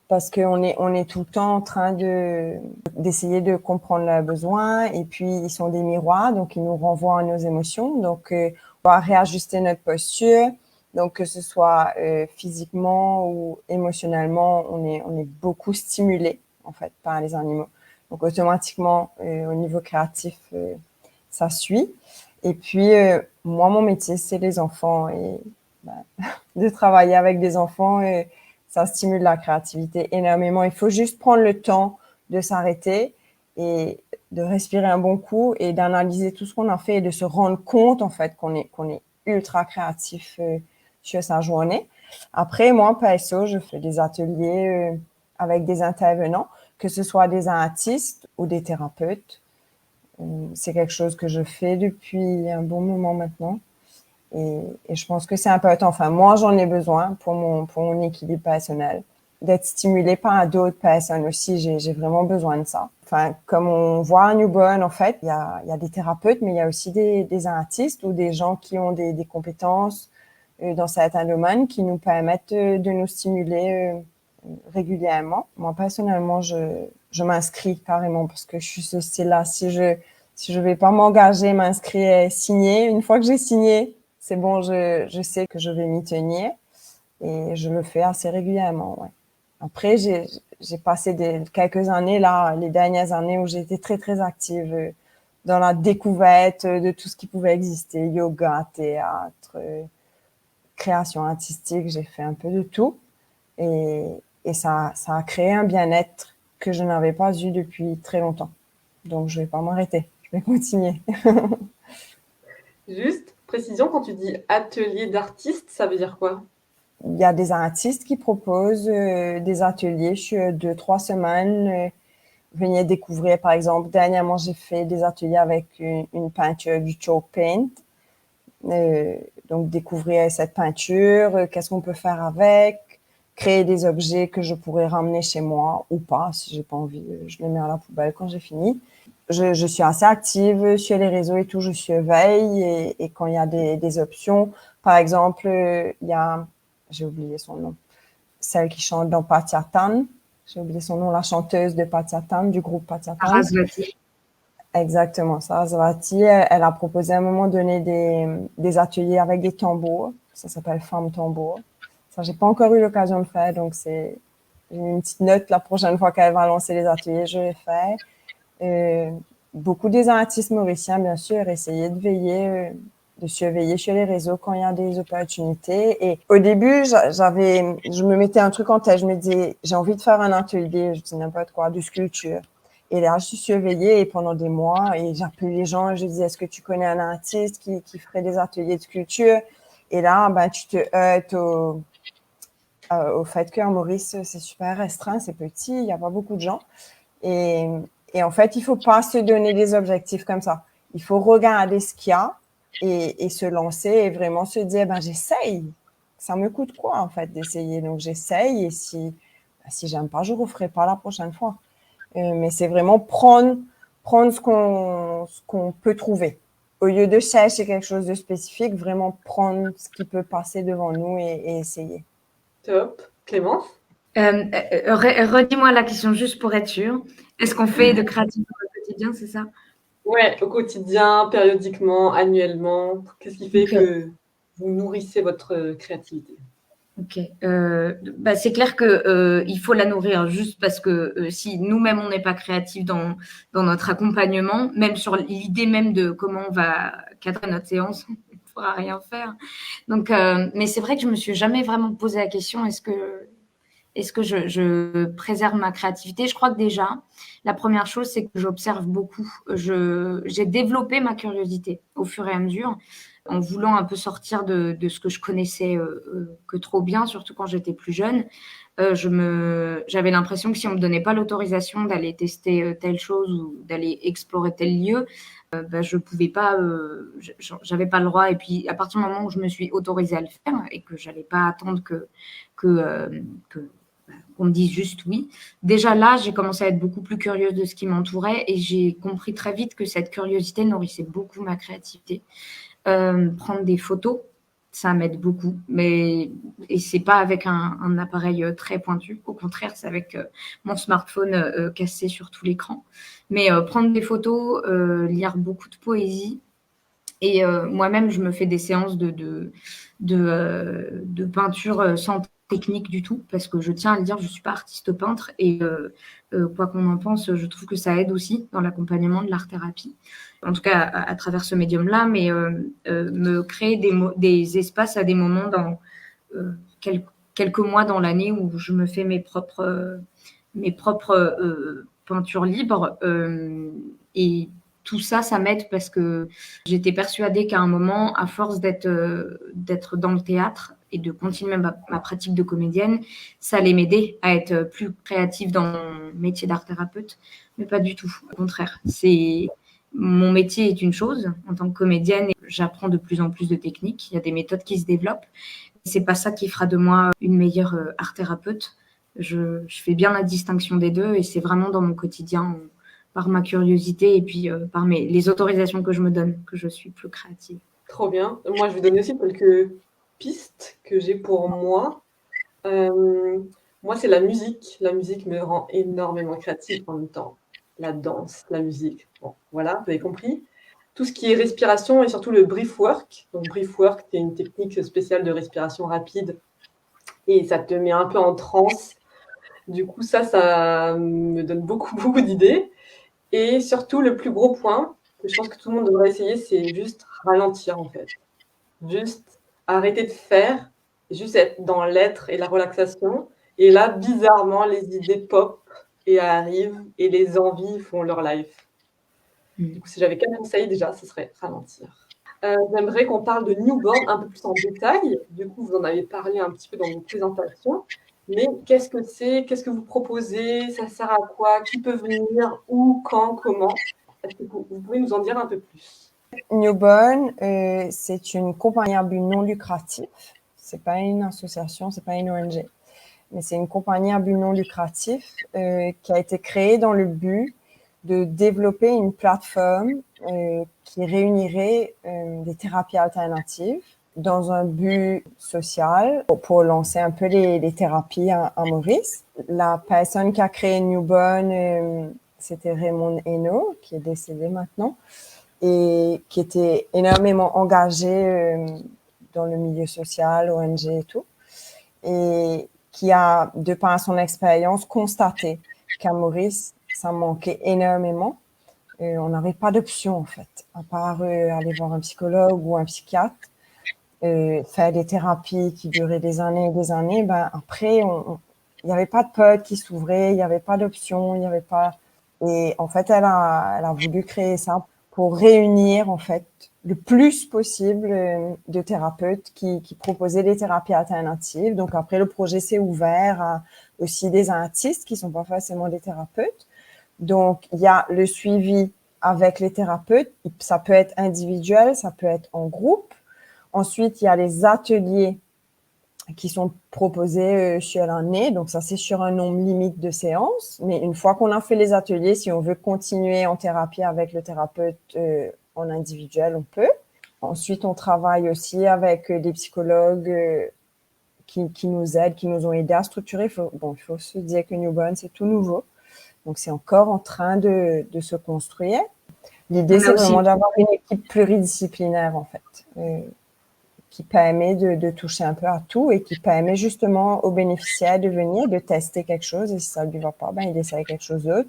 Parce on est tout le temps en train d'essayer de comprendre leurs besoins, et puis ils sont des miroirs, donc ils nous renvoient à nos émotions. Donc, on va réajuster notre posture. Donc, que ce soit physiquement ou émotionnellement, on est beaucoup stimulé en fait par les animaux. Donc, automatiquement, au niveau créatif, ça suit. Et puis, moi, mon métier, c'est les enfants, et de travailler avec des enfants, ça stimule la créativité énormément. Il faut juste prendre le temps de s'arrêter et de respirer un bon coup et d'analyser tout ce qu'on a fait et de se rendre compte en fait qu'on est ultra créatif sur sa journée. Après, moi, perso, je fais des ateliers avec des intervenants, que ce soit des artistes ou des thérapeutes. C'est quelque chose que je fais depuis un bon moment maintenant. Et je pense que c'est important. Enfin, moi, j'en ai besoin pour mon équilibre personnel. D'être stimulée par d'autres personnes aussi, j'ai vraiment besoin de ça. Enfin, comme on voit à Newborn, en fait, il y a des thérapeutes, mais il y a aussi des artistes ou des gens qui ont des compétences dans certains domaines qui nous permettent de nous stimuler régulièrement. Moi, personnellement, je m'inscris carrément parce que je suis ce style-là. Si je vais pas m'engager, m'inscrire, signer, une fois que j'ai signé, c'est bon, je sais que je vais m'y tenir, et je le fais assez régulièrement, ouais. Après, j'ai passé quelques années là, les dernières années, où j'ai été très, très active dans la découverte de tout ce qui pouvait exister, yoga, théâtre, création artistique. J'ai fait un peu de tout, et, et ça a créé un bien-être que je n'avais pas eu depuis très longtemps. Donc, je vais pas m'arrêter. Je vais continuer. Juste, précision, quand tu dis atelier d'artiste, ça veut dire quoi? Il y a des artistes qui proposent des ateliers sur 2-3 semaines. Venez découvrir, par exemple, dernièrement, j'ai fait des ateliers avec une peinture du chalk paint. Donc, découvrir cette peinture, qu'est-ce qu'on peut faire avec, créer des objets que je pourrais ramener chez moi ou pas. Si j'ai pas envie, je les mets à la poubelle quand j'ai fini. Je suis assez active sur les réseaux et tout, je surveille, et quand il y a des options, par exemple, il y a, j'ai oublié son nom, celle qui chante dans Patiatan, j'ai oublié son nom, la chanteuse de Patiatan, du groupe Patiatan. Sarasvati. Exactement, Sarasvati, elle a proposé à un moment donné des ateliers avec des tambours, ça s'appelle Femme Tambour. Ça, j'ai pas encore eu l'occasion de faire, donc j'ai une petite note la prochaine fois qu'elle va lancer les ateliers, je vais faire. Beaucoup des artistes mauriciens, bien sûr, essayer de veiller, de surveiller sur les réseaux quand il y a des opportunités. Et au début, je me mettais un truc en tête, je me disais, j'ai envie de faire un atelier, je dis n'importe quoi, de sculpture. Et là, je suis surveillée, et pendant des mois, et j'appelais les gens, et je disais, est-ce que tu connais un artiste qui ferait des ateliers de sculpture? Et là, tu te heurtes au fait qu'en Maurice, c'est super restreint, c'est petit, il n'y a pas beaucoup de gens. Et en fait, il faut pas se donner des objectifs comme ça. Il faut regarder ce qu'il y a, et se lancer, et vraiment se dire, j'essaye. Ça me coûte quoi, en fait, d'essayer? Donc, j'essaye, et si j'aime pas, je referai pas la prochaine fois. Mais c'est vraiment prendre ce qu'on peut trouver. Au lieu de chercher quelque chose de spécifique, vraiment prendre ce qui peut passer devant nous, et essayer. Top. Clémence? Redis-moi la question juste pour être sûre. Est-ce qu'on fait de créativité au quotidien, c'est ça? Ouais, au quotidien, périodiquement, annuellement. Qu'est-ce qui fait Ok. que vous nourrissez votre créativité? Ok. C'est clair que il faut la nourrir, juste parce que si nous-mêmes on n'est pas créatifs dans notre accompagnement, même sur l'idée même de comment on va cadrer notre séance, on ne pourra rien faire. Donc, mais c'est vrai que je me suis jamais vraiment posé la question, est-ce que je préserve ma créativité? Je crois que déjà, la première chose, c'est que j'observe beaucoup. J'ai développé ma curiosité au fur et à mesure. en voulant un peu sortir de ce que je connaissais que trop bien, surtout quand j'étais plus jeune. J'avais l'impression que si on me donnait pas l'autorisation d'aller tester telle chose ou d'aller explorer tel lieu, je pouvais pas, j'avais pas le droit. Et puis à partir du moment où je me suis autorisée à le faire et que j'allais pas attendre qu'on me dise juste oui. Déjà là, j'ai commencé à être beaucoup plus curieuse de ce qui m'entourait et j'ai compris très vite que cette curiosité nourrissait beaucoup ma créativité. Prendre des photos, ça m'aide beaucoup, et c'est pas avec un appareil très pointu. Au contraire, c'est avec mon smartphone cassé sur tout l'écran. Mais prendre des photos, lire beaucoup de poésie. Et moi-même, je me fais des séances de peinture sans technique du tout, parce que je tiens à le dire, je ne suis pas artiste peintre. Et quoi qu'on en pense, je trouve que ça aide aussi dans l'accompagnement de l'art-thérapie. En tout cas, à travers ce médium-là, mais me créer des espaces à des moments dans quelques mois dans l'année où je me fais mes propres peintures libres. Et tout ça, ça m'aide parce que j'étais persuadée qu'à un moment, à force d'être dans le théâtre et de continuer ma pratique de comédienne, ça allait m'aider à être plus créative dans mon métier d'art-thérapeute, mais pas du tout. Au contraire, mon métier est une chose. En tant que comédienne, j'apprends de plus en plus de techniques. Il y a des méthodes qui se développent. C'est pas ça qui fera de moi une meilleure art-thérapeute. Je fais bien la distinction des deux et c'est vraiment dans mon quotidien, par ma curiosité et puis par les autorisations que je me donne, que je suis plus créative. Trop bien. Moi, je vais donner aussi quelques pistes que j'ai pour moi. Moi, c'est la musique. La musique me rend énormément créative en même temps. La danse, la musique. Bon, voilà, vous avez compris. Tout ce qui est respiration et surtout le brief work. Donc, brief work, c'est une technique spéciale de respiration rapide et ça te met un peu en transe. Du coup, ça me donne beaucoup, beaucoup d'idées. Et surtout, le plus gros point, que je pense que tout le monde devrait essayer, c'est juste ralentir en fait. Juste arrêter de faire, juste être dans l'être et la relaxation. Et là, bizarrement, les idées pop et arrivent et les envies font leur life. Du coup, si j'avais qu'un conseil déjà, ce serait ralentir. J'aimerais qu'on parle de Newborn un peu plus en détail. Du coup, vous en avez parlé un petit peu dans vos présentations. Mais qu'est-ce que c'est? Qu'est-ce que vous proposez? Ça sert à quoi? Qui peut venir? Où? Quand? Comment? Est-ce que vous pouvez nous en dire un peu plus? Newborn, c'est une compagnie à but non lucratif. C'est pas une association, c'est pas une ONG, mais c'est une compagnie à but non lucratif qui a été créée dans le but de développer une plateforme qui réunirait des thérapies alternatives dans un but social pour lancer un peu les thérapies à Maurice. La personne qui a créé Newborn, c'était Raymond Hainaut, qui est décédé maintenant, et qui était énormément engagé dans le milieu social, ONG et tout, et qui a, de par son expérience, constaté qu'à Maurice, ça manquait énormément. On n'avait pas d'option, en fait, à part aller voir un psychologue ou un psychiatre, faire des thérapies qui duraient des années et des années. Ben, après, il n'y avait pas de porte qui s'ouvrait, il n'y avait pas d'option, il n'y avait pas... Et en fait, elle a voulu créer ça pour réunir, en fait, le plus possible de thérapeutes qui proposaient des thérapies alternatives. Donc après, le projet s'est ouvert à aussi des artistes qui sont pas forcément des thérapeutes. Donc, il y a le suivi avec les thérapeutes. Ça peut être individuel, ça peut être en groupe. Ensuite, il y a les ateliers qui sont proposés sur l'année. Donc, ça, c'est sur un nombre limite de séances. Mais une fois qu'on a fait les ateliers, si on veut continuer en thérapie avec le thérapeute en individuel, on peut. Ensuite, on travaille aussi avec des psychologues qui nous aident, qui nous ont aidés à structurer. Il faut se dire que Newborn, c'est tout nouveau. Donc, c'est encore en train de se construire. L'idée, c'est vraiment d'avoir une équipe pluridisciplinaire, en fait, qui permet de toucher un peu à tout et qui permet justement aux bénéficiaires de venir, de tester quelque chose. Et si ça ne lui va pas, ben, il essaie quelque chose d'autre.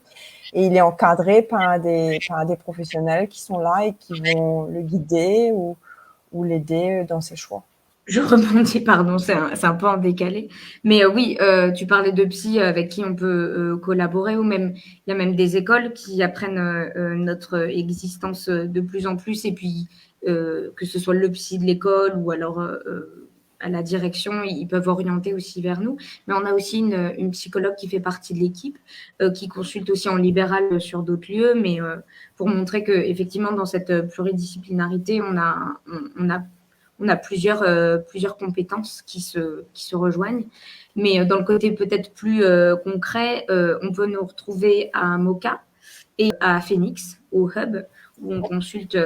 Et il est encadré par des professionnels qui sont là et qui vont le guider ou l'aider dans ses choix. Je rebondis, pardon, c'est un peu en décalé. Mais oui, tu parlais de psy avec qui on peut collaborer, ou même il y a même des écoles qui apprennent notre existence de plus en plus, et puis que ce soit le psy de l'école ou alors à la direction, ils peuvent orienter aussi vers nous. Mais on a aussi une psychologue qui fait partie de l'équipe, qui consulte aussi en libéral sur d'autres lieux, mais pour montrer que effectivement dans cette pluridisciplinarité, on a plusieurs compétences qui se rejoignent. Mais dans le côté peut-être plus concret, on peut nous retrouver à Mocha et à Phoenix, au Hub, où on consulte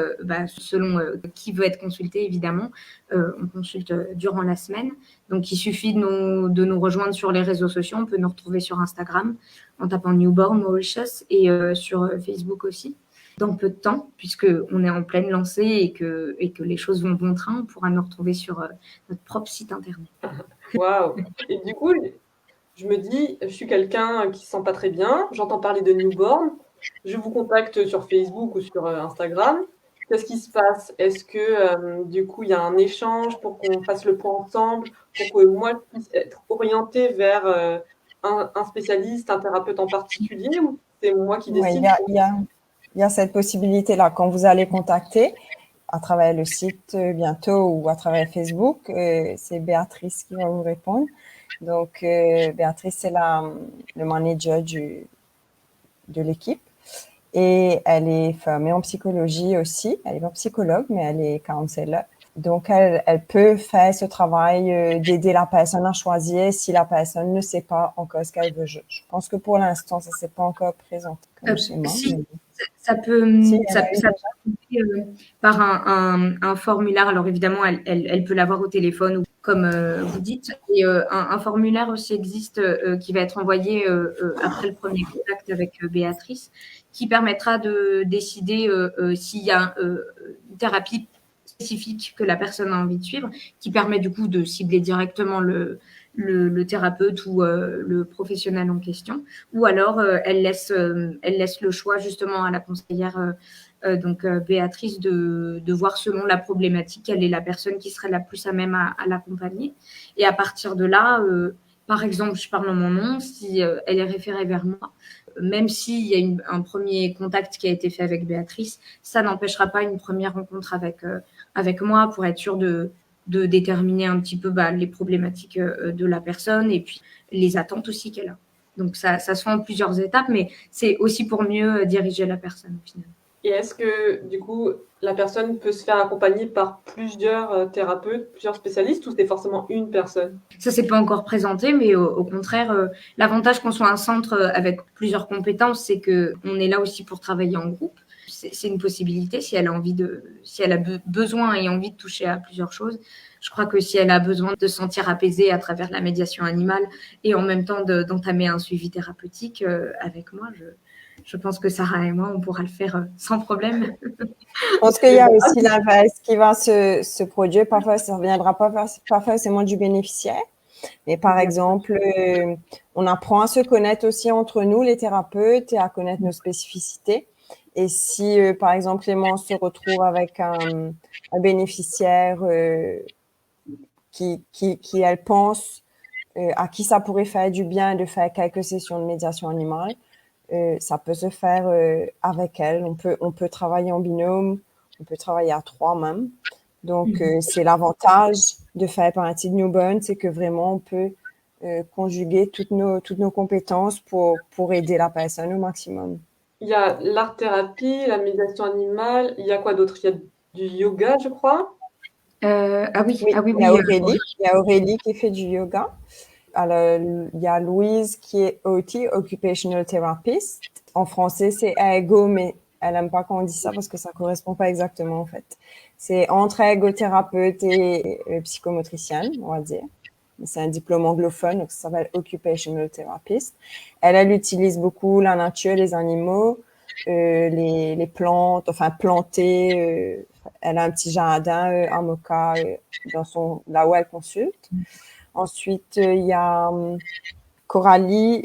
selon qui veut être consulté, évidemment. On consulte durant la semaine. Donc, il suffit de nous rejoindre sur les réseaux sociaux. On peut nous retrouver sur Instagram en tapant Newborn Mauritius et sur Facebook aussi. Dans peu de temps, puisqu'on est en pleine lancée et que les choses vont bon train, on pourra nous retrouver sur notre propre site internet. Waouh! Et du coup, je me dis, je suis quelqu'un qui se sent pas très bien, j'entends parler de Newborn, je vous contacte sur Facebook ou sur Instagram. Qu'est-ce qui se passe? Est-ce que du coup, il y a un échange pour qu'on fasse le point ensemble, pour que moi, je puisse être orientée vers un spécialiste, un thérapeute en particulier, ou c'est moi qui Oui, décide? il y a cette possibilité-là. Quand vous allez contacter à travers le site bientôt ou à travers Facebook, c'est Béatrice qui va vous répondre. Donc, Béatrice, c'est le manager de l'équipe et elle est formée en psychologie aussi. Elle est pas psychologue, mais elle est counselor. Donc, elle peut faire ce travail d'aider la personne à choisir si la personne ne sait pas encore ce qu'elle veut. Je pense que pour l'instant, ça ne s'est pas encore présenté comme schéma. Si, ça peut Si, ça par un formulaire. Alors évidemment, elle peut l'avoir au téléphone ou comme vous dites. Et un formulaire aussi existe qui va être envoyé après le premier contact avec Béatrice, qui permettra de décider s'il y a une thérapie spécifique que la personne a envie de suivre, qui permet du coup de cibler directement le thérapeute ou le professionnel en question, ou alors elle laisse le choix justement à la conseillère Béatrice de voir selon la problématique quelle est la personne qui serait la plus à même à l'accompagner. Et à partir de là, par exemple, je parle en mon nom, si elle est référée vers moi, même s'il y a un premier contact qui a été fait avec Béatrice, ça n'empêchera pas une première rencontre avec moi pour être sûr de déterminer un petit peu les problématiques de la personne et puis les attentes aussi qu'elle a. Donc ça se fait en plusieurs étapes, mais c'est aussi pour mieux diriger la personne au final. Et est-ce que du coup, la personne peut se faire accompagner par plusieurs thérapeutes, plusieurs spécialistes, ou c'est forcément une personne? Ça s'est pas encore présenté, mais au contraire, l'avantage qu'on soit un centre avec plusieurs compétences, c'est que on est là aussi pour travailler en groupe. C'est une possibilité si elle a besoin et envie de toucher à plusieurs choses. Je crois que si elle a besoin de se sentir apaisée à travers la médiation animale et en même temps d'entamer un suivi thérapeutique avec moi, je pense que Sarah et moi, on pourra le faire sans problème. Je pense qu'il y a aussi l'inverse qui va se produire. Parfois, ça ne reviendra pas forcément du bénéficiaire. Mais par exemple, on apprend à se connaître aussi entre nous, les thérapeutes, et à connaître nos spécificités. Et si, par exemple, Clémence se retrouve avec un bénéficiaire qui, elle pense, à qui ça pourrait faire du bien de faire quelques sessions de médiation animale, ça peut se faire avec elle. On peut travailler en binôme, on peut travailler à 3 même. Donc, c'est l'avantage de faire partie de Newborn, c'est que vraiment, on peut conjuguer toutes nos compétences pour aider la personne au maximum. Il y a l'art-thérapie, la médiation animale, il y a quoi d'autre? Il y a du yoga, je crois. Oui. Il y a Aurélie qui fait du yoga. Alors, il y a Louise qui est OT, Occupational Therapist. En français, c'est ergo, mais elle n'aime pas quand on dit ça parce que ça correspond pas exactement, en fait. C'est entre ergothérapeute et psychomotricienne, on va dire. C'est un diplôme anglophone, donc ça s'appelle Occupational Therapist. Elle utilise beaucoup la nature, les animaux, les plantes, enfin planter. Elle a un petit jardin à Mocha là où elle consulte. Ensuite, il y a Coralie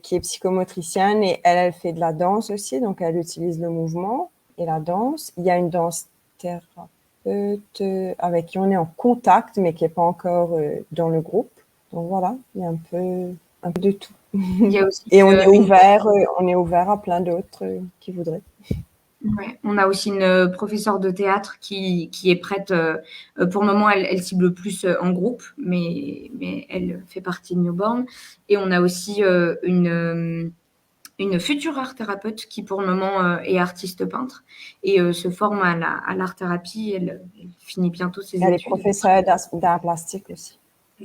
qui est psychomotricienne et elle fait de la danse aussi, donc elle utilise le mouvement et la danse. Il y a une danse thérapeute avec qui on est en contact, mais qui n'est pas encore dans le groupe. Donc voilà, il y a un peu de tout. Il y a aussi et on est ouvert à plein d'autres qui voudraient. Ouais. On a aussi une professeure de théâtre qui est prête. Pour le moment, elle cible plus en groupe, mais elle fait partie de Newborn. Et on a aussi une future art thérapeute qui, pour le moment, est artiste peintre et se forme à l'art-thérapie. Elle finit bientôt ses Elle est études. professeure d'art plastique aussi.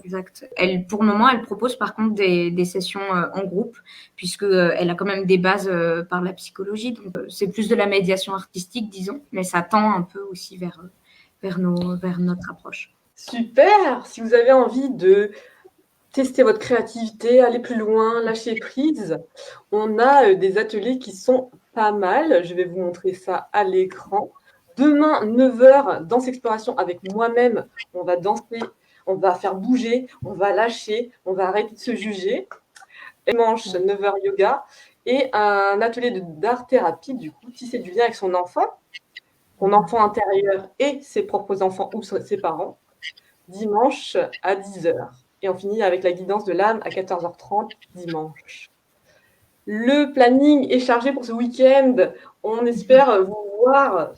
Exact. Pour le moment, elle propose par contre des sessions en groupe, puisque elle a quand même des bases par la psychologie. Donc, c'est plus de la médiation artistique, disons, mais ça tend un peu aussi vers notre approche. Super! Si vous avez envie de tester votre créativité, aller plus loin, lâcher prise, on a des ateliers qui sont pas mal. Je vais vous montrer ça à l'écran. Demain, 9 heures, danse exploration avec moi-même. On va danser, on va faire bouger, on va lâcher, on va arrêter de se juger. Dimanche, 9 heures yoga et un atelier d'art-thérapie, du coup, tisser du lien avec son enfant intérieur et ses propres enfants ou ses parents, dimanche à 10 heures. Et on finit avec la guidance de l'âme à 14h30 dimanche. Le planning est chargé pour ce week-end. On espère vous voir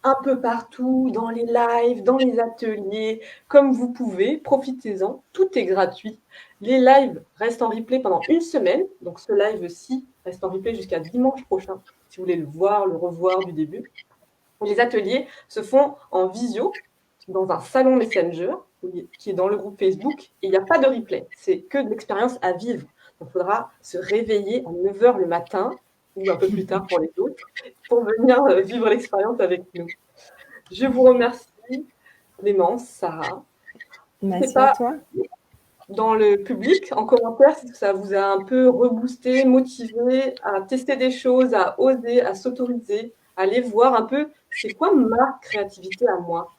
un peu partout, dans les lives, dans les ateliers, comme vous pouvez. Profitez-en, tout est gratuit. Les lives restent en replay pendant une semaine. Donc ce live-ci reste en replay jusqu'à dimanche prochain, si vous voulez le voir, le revoir du début. Les ateliers se font en visio, dans un salon Messenger, qui est dans le groupe Facebook, et il n'y a pas de replay. C'est que de l'expérience à vivre. Donc, il faudra se réveiller à 9 h le matin, ou un peu plus tard pour les autres, pour venir vivre l'expérience avec nous. Je vous remercie, Clémence, Sarah. Merci à toi. Dans le public, en commentaire, si ça vous a un peu reboosté, motivé à tester des choses, à oser, à s'autoriser, à aller voir un peu c'est quoi ma créativité à moi.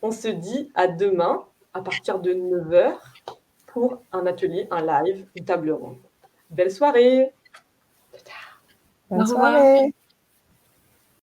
On se dit à demain à partir de 9 h pour un atelier, un live, une table ronde. Belle soirée. Bonne soirée.